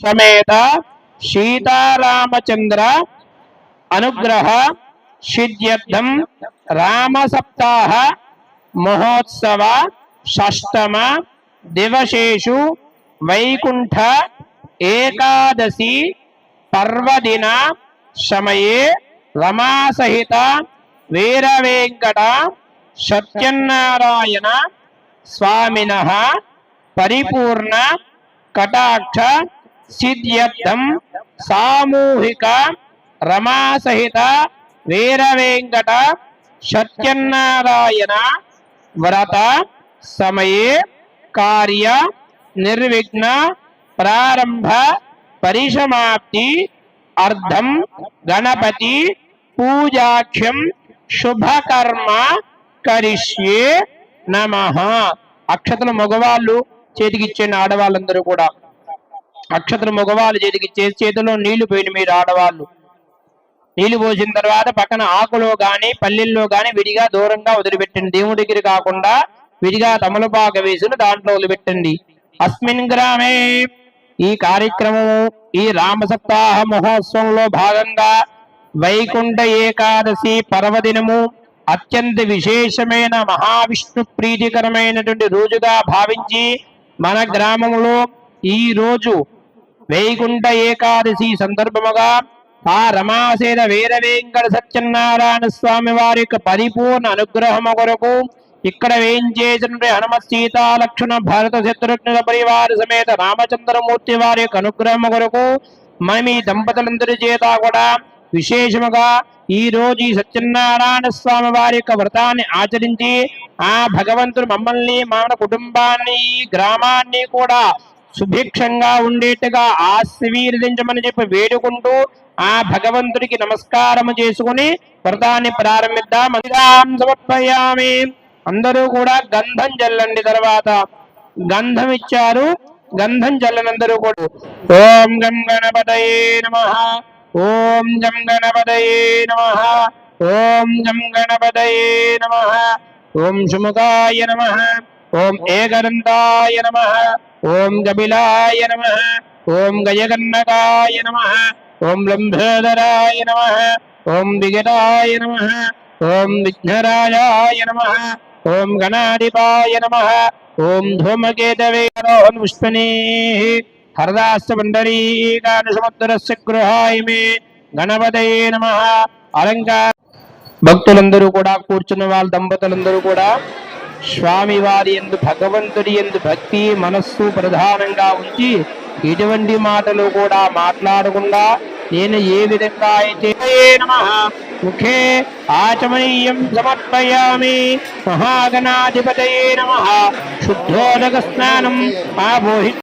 समेत सीतारामचंद्र अनुग्रह सिद्ध्यर्थम राम सप्ताह महोत्सव षष्ठम दिवसेषु वैकुंठ एकादशी पर्वदिन समये रमा सहित वीरवेंकट सत्यनारायण स्वामिनः परिपूर्ण कटाक्ष सिद्ध्यर्थम सामूहिक रमा सहित वीरवेंकट सत्यनारायण व्रत समये कार्य निर्विघ्न प्रारंभ परिसमाप्ति अर्धम गणपति पूजाख्यम शुभकर्म करिष्ये नमः। అక్షతలు మగవాళ్ళు చేతికిచ్చేయండి, ఆడవాళ్ళందరూ కూడా అక్షతలు మగవాళ్ళు చేతికిచ్చే, చేతిలో నీళ్లు పోయిన మీరు ఆడవాళ్ళు నీళ్లు పోసిన తర్వాత పక్కన ఆకులో గాని పల్లెల్లో గాని విడిగా దూరంగా వదిలిపెట్టండి. దేవుడి దగ్గర కాకుండా విడిగా తమలపాక వేసిన దాంట్లో వదిలిపెట్టండి. అస్మిన్ గ్రామే ఈ కార్యక్రమం ఈ రామ సప్తాహ మహోత్సవంలో భాగంగా వైకుంఠ ఏకాదశి పర్వదినము అత్యంత విశేషమైన మహావిష్ణు ప్రీతికరమైనటువంటి రోజుగా భావించి మన గ్రామంలో ఈ రోజు వైకుంఠ ఏకాదశి సందర్భముగా ఆ రమాసేన వీరవేంకట సత్యనారాయణ స్వామి వారి యొక్క పరిపూర్ణ అనుగ్రహము కొరకు ఇక్కడ వేయించేసినటువంటి హనుమత్ సీతా లక్ష్మణ భరత శత్రుఘ్నుల పరివార సమేత రామచంద్రమూర్తి వారి యొక్క అనుగ్రహము కొరకు మనం ఈ దంపతులందరి చేత కూడా విశేషముగా ఈ రోజు ఈ సత్యనారాయణ స్వామి వారి యొక్క వ్రతాన్ని ఆచరించి ఆ భగవంతుడు మమ్మల్ని మన కుటుంబాన్ని గ్రామాన్ని కూడా సుభిక్షంగా ఉండేట్టుగా ఆశీర్వదించమని చెప్పి వేడుకుంటూ ఆ భగవంతుడికి నమస్కారం చేసుకుని వ్రతాన్ని ప్రారంభిద్దాం. సమర్పయామి. అందరూ కూడా గంధం చల్లండి. తర్వాత గంధం ఇచ్చారు, గంధం చల్లనందరూ కూడా ఓం గం గణపతయే నమః, ఓం గం గణపతయే నమః, ఓం గం గణపతయే నమః, ఓం సుముఖాయ నమః, ఓం ఏకదంతాయ నమః, ఓం కపిలాయ నమః, ఓం గజకర్ణకాయ నమః, ఓం లంబోదరాయ నమః, ఓం వికటాయ నమః, ఓం విఘ్నరాజాయ నమః, ఓం గణాధిపాయ నమః, ఓం ధూమకేతవే పుష్పణీః హరదాస్య పుండరీకానుసముద్రస్య గృహాయ మే గణపతయే నమః. అలంకార భక్తులందరూ కూడా కూర్చున్న వాళ్ళ దంపతులందరూ కూడా స్వామి వారి యందు భగవంతుడి యందు భక్తి మనస్సు ప్రధానంగా ఉంచి ఎటువంటి మాటలు కూడా మాట్లాడకుండా నేను ఏ విధంగా అయితే నమః ముఖే ఆచమనీయం సమర్పయామి. మహాగణాధిపతయే నమః. శుద్ధోదక స్నానం ఆపోహి